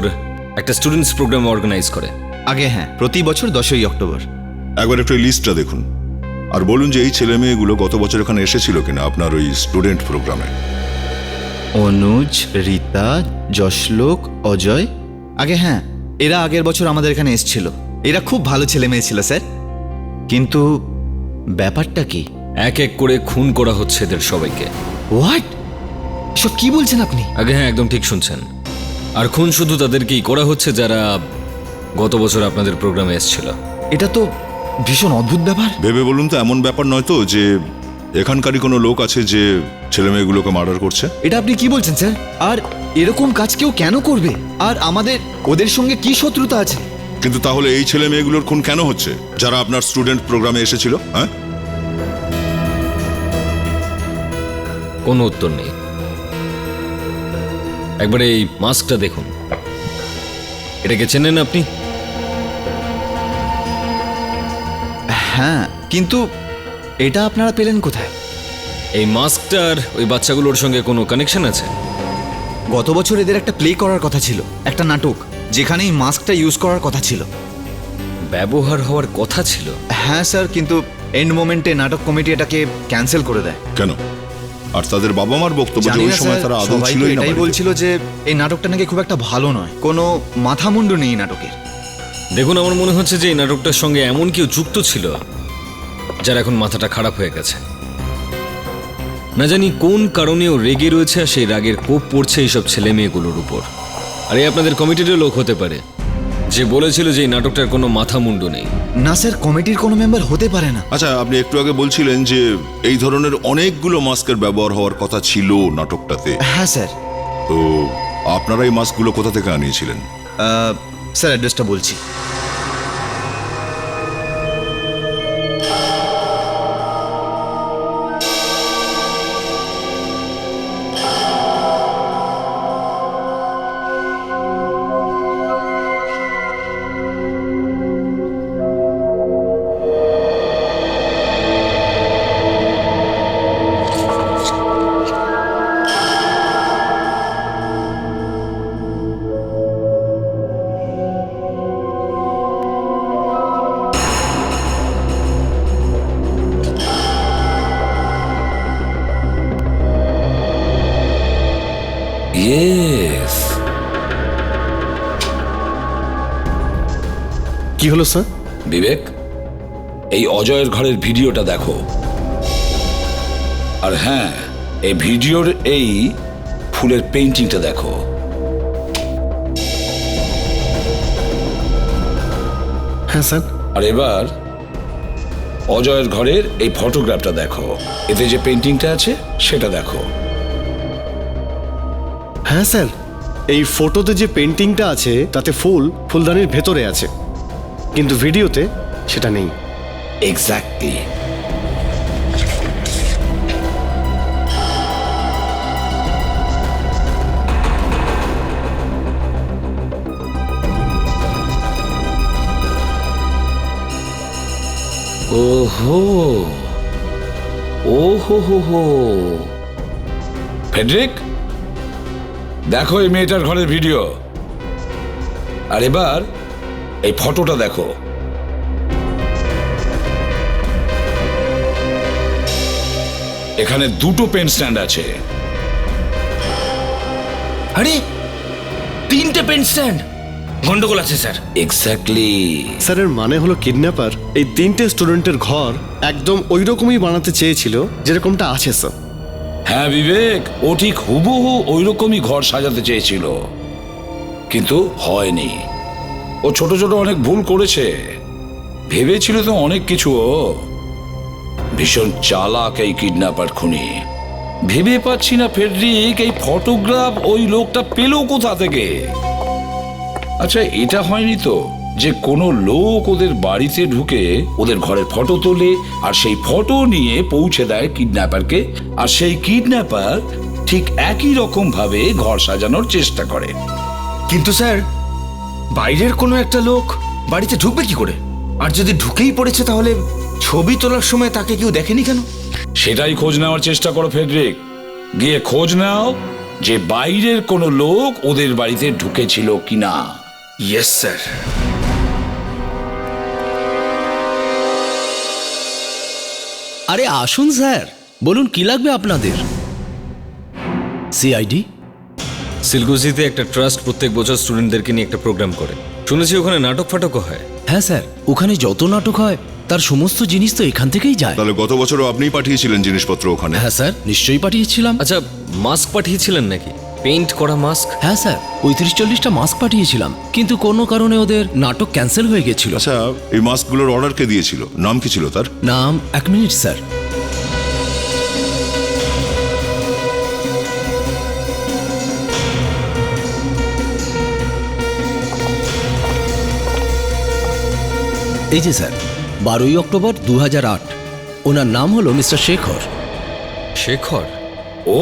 একটা স্টুডেন্টস প্রোগ্রাম অর্গানাইজ করে। আগে হ্যাঁ, প্রতি বছর 10ই অক্টোবর। একবার একটু লিস্টটা দেখুন আর বলুন যে এই ছেলে মেয়েগুলো গত বছর এখানে এসেছিল কিনা আপনার ওই স্টুডেন্ট প্রোগ্রামে। অনুজ, রীতা, যশলোক, অজয়। আগে হ্যাঁ, এরা আগের বছর আমাদের এখানে এসেছিল। এরা খুব ভালো ছেলে মেয়ে ছিল স্যার, কিন্তু ব্যাপারটা কি? এক এক করে খুন করা হচ্ছে এদের সবাইকে। হোয়াট? সব কি বলছেন আপনি? আগে হ্যাঁ, একদম ঠিক শুনছেন। আর খুন শুধু তাদেরকেই করা হচ্ছে যারা গত বছর আপনাদের প্রোগ্রামে এসেছিল। এটা তো ভীষণ অদ্ভুত ব্যাপার। ভেবে বলুন তো, এমন ব্যাপার নয় তো যে এখানকারই কোনো লোক আছে যে ছেলে মেয়েগুলোকে মার্ডার করছে? এটা আপনি কি বলছেন স্যার? আর এরকম কাজ কেউ কেন করবে? আর আমাদের ওদের সঙ্গে কি শত্রুতা আছে? কিন্তু তাহলে এই ছেলে মেয়েগুলোর খুন কেন হচ্ছে যারা আপনার স্টুডেন্ট প্রোগ্রামে এসেছিল? হ্যাঁ, কোনো উত্তর নেই। একবার এই মাস্কটা দেখুন, এটাকে চেনেন আপনি? হ্যাঁ, কিন্তু এটা আপনারা পেলেন কোথায়? এই মাস্কটার ওই বাচ্চাগুলোর সঙ্গে কোনো কানেকশন আছে? গত বছর এদের একটা প্লে করার কথা ছিল, একটা নাটক, যেখানে এই মাস্কটা ইউজ করার কথা ছিল। ব্যবহার হওয়ার কথা ছিল? হ্যাঁ স্যার, কিন্তু এন্ড মোমেন্টে নাটক কমিটি এটাকে ক্যান্সেল করে দেয়। কেন? আর তাদের বাবা মার বক্তব্য যে জানি ওই না সময় স্যার, তারা আদৌ সবাই তো ছিলই না এটাই বাড়িতে। বলছিল যে এই নাটকটা নাকি খুব একটা ভালো নয়, কোনো মাথামুন্ডু নেই এই নাটকের। দেখুন, আমার মনে হচ্ছে যে এই নাটকটার সঙ্গে এমন কেউ যুক্ত ছিল যার এখন মাথাটা খারাপ হয়ে গেছে। না জানি কোন কারণেও রেগে রয়েছে, আর সেই রাগের কোপ পড়ছে এইসব ছেলে মেয়েগুলোর উপর। আর এই আপনাদের কমিটিরও লোক হতে পারে যে বলেছিল যে এই নাটকটার কোনো মাথা মুন্ডু নেই। না স্যার, কমিটির কোনো মেম্বার হতে পারে না। আচ্ছা, আপনি একটু আগে বলছিলেন যে এই ধরনের অনেকগুলো মাস্কের ব্যবহার হওয়ার কথা ছিল নাটকটাতে। হ্যাঁ স্যার। তো আপনারা এই মাস্কগুলো কোথা থেকে আনিয়েছিলেন? স্যার অ্যাড্রেসটা বলছি। ইয়েস। কি হলো স্যার? বিবেক, এই অজয়ের ঘরের ভিডিওটা দেখো। আর হ্যাঁ, এই ভিডিওর এই ফুলের পেইন্টিংটা দেখো। হ্যাঁ স্যার। আর এবার অজয়ের ঘরের এই ফটোগ্রাফটা দেখো। এতে যে পেইন্টিংটা আছে সেটা দেখো। হ্যাঁ স্যার, এই ফটোতে যে পেন্টিংটা আছে তাতে ফুলদানির ভেতরে আছে, কিন্তু ভিডিওতে সেটা নেই। এক্স্যাক্টলি। ওহো, ওহো হো হো। ফেডরিক, দেখো এই মেয়েটার ঘরের ভিডিও। আর এবার এই ফটোটা দেখো। এখানে দুটো পেন স্ট্যান্ড আছে। আরে 3টে পেন স্ট্যান্ড, গন্ডগোল আছে স্যার। এক্স্যাক্টলি। স্যারের মানে হলো কিডন্যাপার এই 3টে স্টুডেন্টের ঘর একদম ওই রকমই বানাতে চেয়েছিল যেরকমটা আছে স্যার। হ্যাঁ বিবেক, ও ঠিক হুবহু ওই রকমই ঘর সাজাতে চেয়েছিল, কিন্তু হয়নি। ও ছোট ছোট অনেক ভুল করেছে। ভেবেছিল তো অনেক কিছু। ও ভীষণ চালাক এই কিডন্যাপার খুনি। ভেবে পাচ্ছি না ফেডরিক, এই ফটোগ্রাফ ওই লোকটা পেল কোথা থেকে? আচ্ছা, এটা হয়নি তো যে কোনো লোক ওদের বাড়িতে ঢুকে ওদের ঘরের ফটো তোলে আর সেই ফটো নিয়ে পৌঁছে দেয় কিডন্যাপারকে, আর সেই কিডন্যাপার ঠিক একই রকম ভাবে ঘর সাজানোর চেষ্টা করে? কিন্তু স্যার, বাইরের কোনো একটা লোক বাড়িতে ঢুকবে কি করে? আর যদি ঢুকেই পড়েছে তাহলে ছবি তোলার সময় তাকে কেউ দেখেনি কেন? সেটাই খোঁজ নেওয়ার চেষ্টা করো ফেডরিক। গিয়ে খোঁজ নাও যে বাইরের কোনো লোক ওদের বাড়িতে ঢুকেছিল কিনা। Yes sir. আরে আসুন স্যার, বলুন কি লাগবে আপনাদের? সিআইডি? সিলগুসিতে একটা ট্রাস্ট প্রত্যেক বছর স্টুডেন্টদেরকে নিয়ে একটা প্রোগ্রাম করে। শুনেছি ওখানে নাটক ফাটকও হয়। হ্যাঁ স্যার, ওখানে যত নাটক হয় তার সমস্ত জিনিস তো এখান থেকেই যায়। তাহলে গত বছরও আপনিই পাঠিয়েছিলেন জিনিসপত্র ওখানে? হ্যাঁ স্যার, নিশ্চয়ই পাঠিয়েছিলাম। আচ্ছা, মাস্ক পাঠিয়েছিলেন নাকি? পেইন্ট করা মাস্ক? হ্যাঁ স্যার, 35-40টা মাস্ক পাঠিয়েছিলাম, কিন্তু কোনো কারণে ওদের নাটক ক্যান্সেল হয়ে গেছিল। আচ্ছা, এই মাস্কগুলোর অর্ডার কে দিয়েছিল? নাম কি ছিল তার? নাম? 1 মিনিট স্যার। এই যে স্যার, 12ই অক্টোবর 2008। ওনার নাম হলো মিস্টার শেখর। শেখর? ও,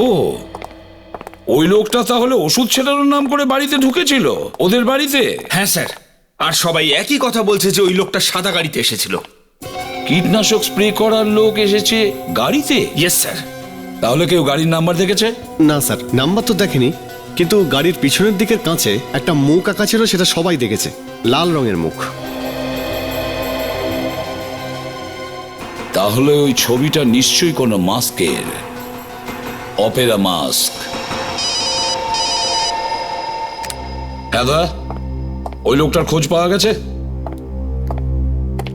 ওই লোকটা তাহলে ওষুধ ছেটানোর নাম করে বাড়িতে ঢুকেছিল ওদের বাড়িতে? হ্যাঁ স্যার, আর সবাই একই কথা বলছে যে ওই লোকটা সাদা গাড়িতে এসেছিল। কীটনাশক স্প্রে করার লোক এসেছে গাড়িতে? Yes sir. তাহলে কেউ গাড়ির নাম্বার দেখেছে? না স্যার, নাম্বার তো দেখেনি, কিন্তু গাড়ির পিছনের দিকের কাঁচে একটা মুখ আঁকা ছিল, সেটা সবাই দেখেছে। লাল রঙের মুখ। তাহলে ওই ছবিটা নিশ্চয়ই কোনো মাস্কের, অপেরা মাস্ক। দাদা, ওই লোকটার খোঁজ পাওয়া গেছে?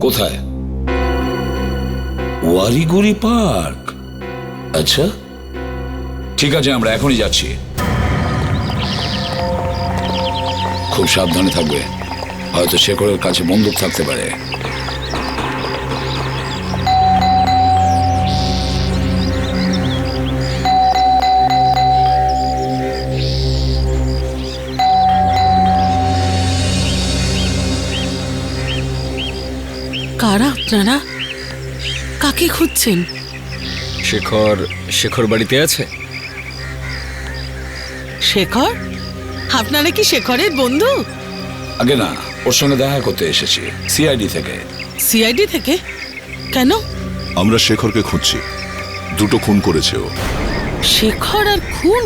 কোথায়? ওয়ারিগুড়ি পার্ক। আচ্ছা ঠিক আছে, আমরা এখনই যাচ্ছি। খুব সাবধানে থাকবে, হয়তো শেখরের কাছে বন্দুক থাকতে পারে। কারা আপনারা? কাকে খুঁজছেন? শেখর বাড়িতে আছে? শেখর? আপনারা কি শেখরের বন্ধু? আগে না, ওর সঙ্গে দেখা করতে এসেছি সিআইডি থেকে। সিআইডি থেকে? কেন? আমরা শেখরকে খুঁজছি। 2টো খুন করেছে ও। শেখর আর খুন?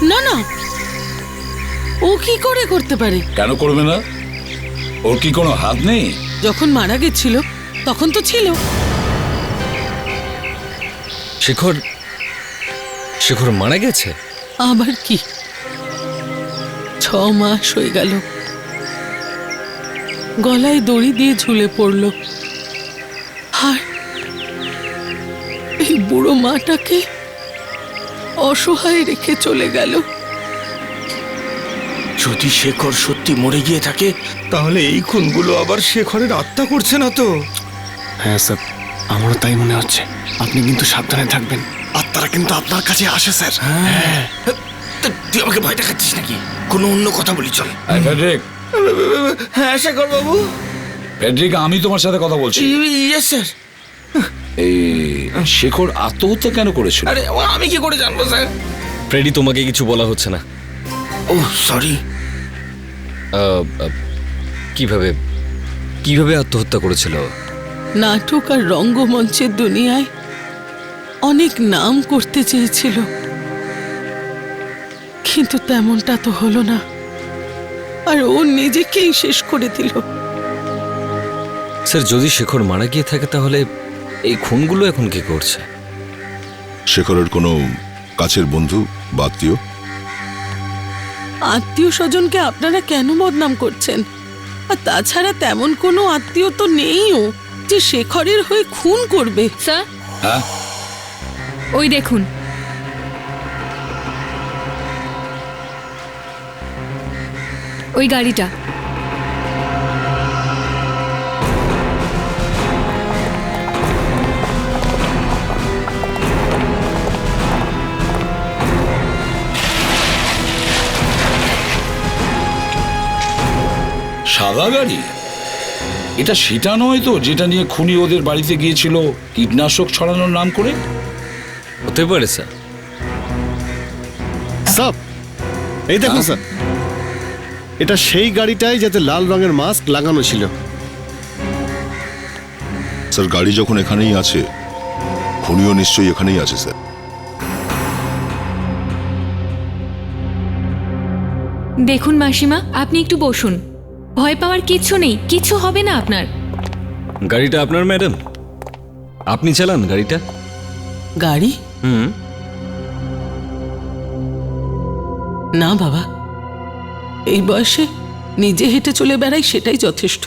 না না, ও কি করে করতে পারে? কেন করবে না? ওর কি কোনো হাত নেই? যখন মারা গেছিল তখন তো ছিল। শেখর মারা গেছে? আবার কি, 6 মাস হয়ে গেল। গলায় দড়ি দিয়ে ঝুলে পড়ল, আর এই বুড়ো মাটাকে অসহায় রেখে চলে গেল। যদি শেখর সত্যি মরে গিয়ে থাকে তাহলে এই খুনগুলো আবার শেখরের আত্মা করছে না তো? হ্যাঁ স্যার, আমারও তাই মনে হচ্ছে। আপনি কিন্তু সাবধানে থাকবেন, আত্মারা কিন্তু আপনার কাছে আসে স্যার। হ্যাঁ, তুই আমাকে ভয় দেখাচ্ছিস নাকি? কোনো অন্য কথা বলি চল। ফেডরিক। হ্যাঁ শেখর বাবু। ফেডরিক, আমি তোমার সাথে কথা বলছি। Yes sir. এই শেখর আত্মহত্যা কেন করেছিল? আরে আমি কি করে জানবো স্যার? ফ্রেডি, তোমাকে কিছু বলা হচ্ছে না। ও সরি। কিভাবে আত্মহত্যা করেছিল? নাটক আর রঙ্গমঞ্চের দুনিয়ায় অনেক নাম করতে চেয়েছিল, কিন্তু তেমনটা তো হলো না, আর ও নিজেকেই শেষ করে দিল। স্যার, যদি শেখর মারা গিয়ে থাকে তাহলে এই খুনগুলো এখন কি করছে? শেখরের কোনো কাছের বন্ধু বা আত্মীয়? আত্মীয় স্বজনকে আপনারা কেন বদনাম করছেন? আর তাছাড়া তেমন কোনো আত্মীয় তো নেইও যে শেখরের হয়ে খুন করবে। স্যার, হ্যাঁ, ওই দেখুন ওই গাড়িটা। সাদা গাড়ি? এটা সেটা নয় তো যেটা নিয়ে খুনি ওদের বাড়িতে গিয়েছিল কীটনাশক ছড়ানোর নাম করে? হতে পারে স্যার। স্যার এই দেখুন স্যার, এটা সেই গাড়িটাই যাতে লাল রঙের মাস্ক লাগানো ছিল। স্যার গাড়ি যখন এখানেই আছে, খুনিও নিশ্চয়ই এখানেই আছে স্যার। দেখুন মাসিমা, আপনি একটু বসুন। ভয় পাওয়ার কিচ্ছু নেই, কিচ্ছু হবে না আপনার। গাড়িটা আপনার ম্যাডাম? আপনি চালান গাড়িটা? গাড়ি? হুম। না বাবা, এই বয়সে নিজে হেঁটে চলে বেড়াই সেটাই যথেষ্ট।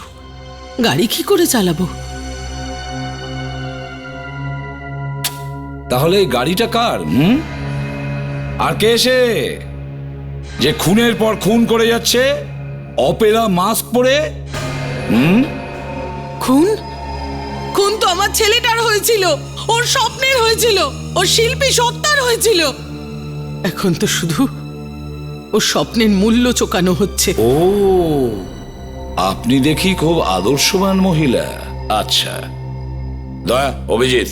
গাড়ি কি করে চালাবো? তাহলে এই গাড়িটা কার? আর কে এসে যে খুনের পর খুন করে যাচ্ছে অপেরা মাস্ক পরে? খুন? খুন তো আমার ছেলেটার হয়েছিল, ওর স্বপ্নের হয়েছিল, ওর শিল্পী সত্তার হয়েছিল। এখন তো শুধু ওর স্বপ্নের মূল্য চোকানো হচ্ছে। ও, আপনি দেখি খুব আদর্শবান মহিলা। আচ্ছা দয়া, অভিজিৎ,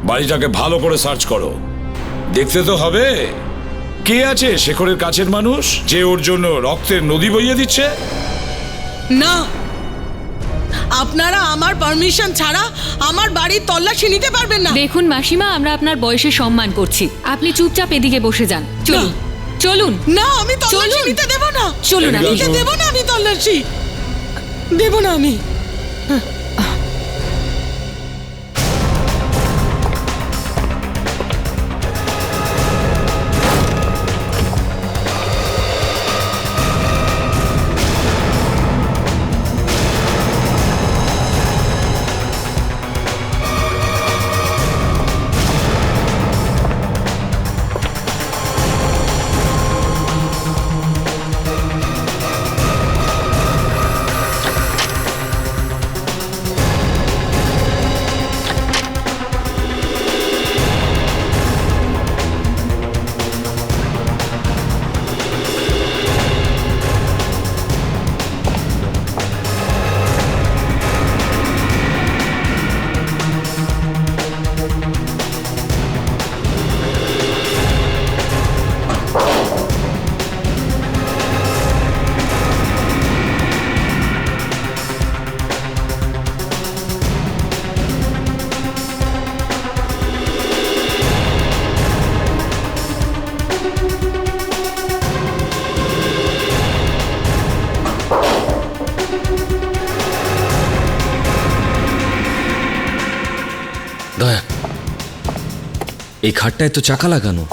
বাড়িটাকে ভালো করে সার্চ করো। দেখতে তো হবে কে আছে শেখরের কাছের মানুষ যে ওর জন্য রক্তের নদী বইয়ে দিচ্ছে। না, আপনারা আমার পারমিশন ছাড়া আমার বাড়ির তল্লাশি নিতে পারবেন না। দেখুন মাসিমা, আমরা আপনার বয়সে সম্মান করছি, আপনি চুপচাপ এদিকে বসে যান। চলুন চলুন। না, আমি তল্লাশি নিতে দেব না। চলুন। নিতে দেব না, আমি তল্লাশি দেব না আমি। দয়া, এই খাটটায় তো চাকা লাগানো।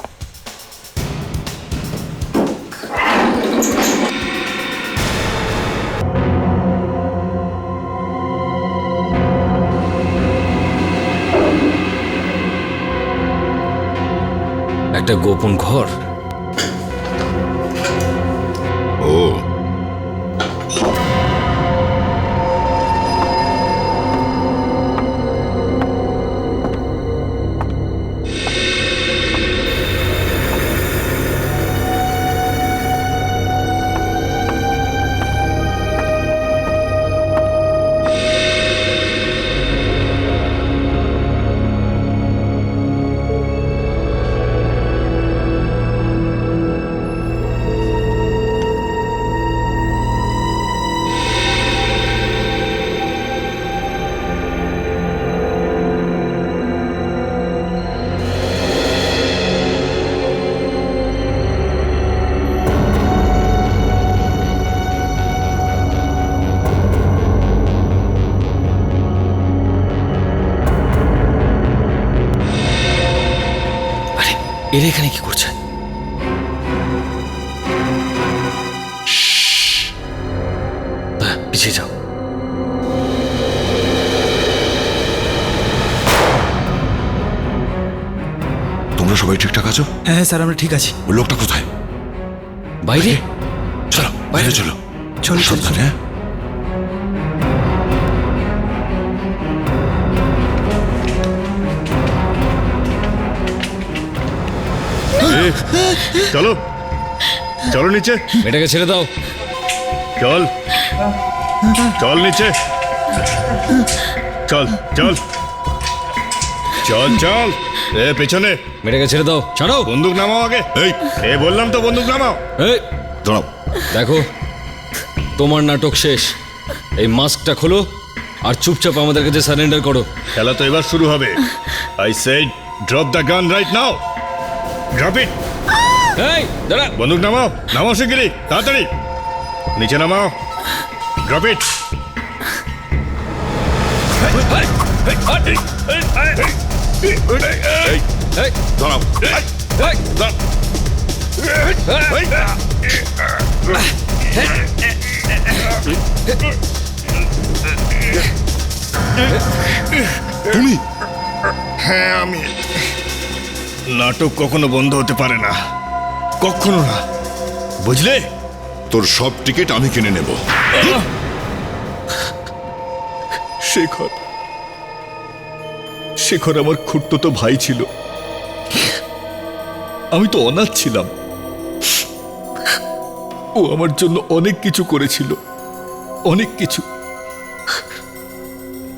একটা গোপন ঘর। ও, এরা এখানে কি করছে? পিছিয়ে যাও। তোমরা সবাই ঠিকঠাক আছো? হ্যাঁ স্যার, আমরা ঠিক আছি। ওই লোকটা কোথায়? বাইরে। চলো বাইরে চলো। সাবধানে, হ্যাঁ? চলো চলো নিচে, মেয়েটাকে ছেড়ে দাও। চল চল নিচে, চল চল চল চল। পেছনে মেয়েটাকে ছেড়ে দাও, ছাড়ো। বন্দুক নামাও আগে। এই বললাম তো বন্দুক নামাও। এই দাঁড়াও। দেখো, তোমার নাটক শেষ। এই মাস্কটা খোলো আর চুপচাপ আমাদের কাছে সারেন্ডার করো। খেলা তো এবার শুরু হবে। I said drop the gun right now. Drop it. এই দাঁড়া, বন্দুক নামাও, নামাও শিগগিরই, তাড়াতাড়ি নিচে নামাও। Drop it. দাঁড়াও। তুমি? হ্যাঁ আমি। নাটক কখনো বন্ধ হতে পারে না, কখনো না, বুঝলে? তোর সব টিকিট আমি কিনে নেব। শেখর, শেখর আমার খুড়তুতো ভাই ছিল। আমি তো অনাথ ছিলাম। ও আমার জন্য অনেক কিছু করেছিল, অনেক কিছু।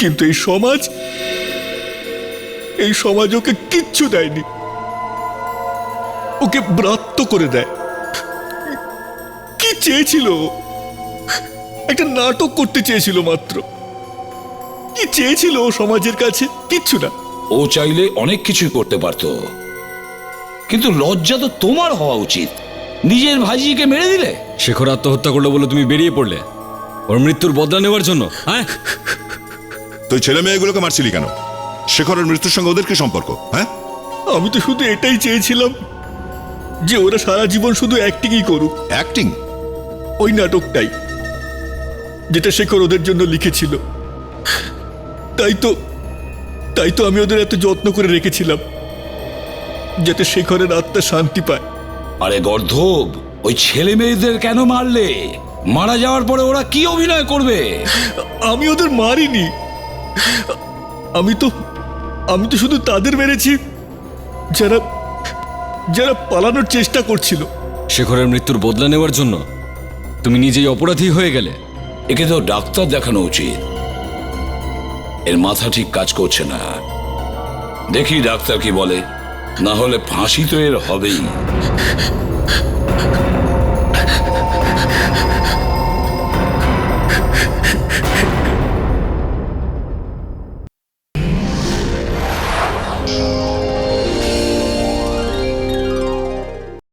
কিন্তু এই সমাজ ওকে কিচ্ছু দেয়নি, ওকে ব্রাত্য করে দেয়। কি চেয়েছিল? একটা নাটক করতে চেয়েছিল মাত্র। কি চেয়েছিল ও সমাজের কাছে? কিচ্ছু না। ও চাইলে অনেক কিছুই করতে পারতো, কিন্তু লজ্জা তো তোমার হওয়া উচিত। নিজের ভাইজিকে মেরে দিলে। শেখর আত্মহত্যা করলো বলে তুমি বেরিয়ে পড়লে ওর মৃত্যুর বদলা নেওয়ার জন্য, হ্যাঁ? তুই ছেলে মেয়েগুলোকে মারছিলি কেন? শেখরের মৃত্যুর সঙ্গে ওদের কি সম্পর্ক? হ্যাঁ, আমি তো শুধু এটাই চেয়েছিলাম যে ওরা সারা জীবন শুধু অ্যাক্টিংই করুক। অ্যাক্টিং? ওই নাটকটাই যেটা শেখর ওদের জন্য লিখেছিল। তাই তো আমি ওদের এত যত্ন করে রেখেছিলাম, যাতে শেখরের আত্মা শান্তি পায়। আরে গর্ধব, ওই ছেলে মেয়েদের কেন মারলে? মারা যাওয়ার পরে ওরা কি অভিনয় করবে? আমি ওদের মারিনি। আমি তো শুধু তাদের মেরেছি যারা পালানোর চেষ্টা করছিল। শেখরের মৃত্যুর বদলা নেওয়ার জন্য তুমি নিজেই অপরাধী হয়ে গেলে। একে তো ডাক্তার দেখানো উচিত। এর মাথা ঠিক কাজ করছে না। দেখি ডাক্তার কি বলে, না হলে ফাঁসি তো এর হবেই।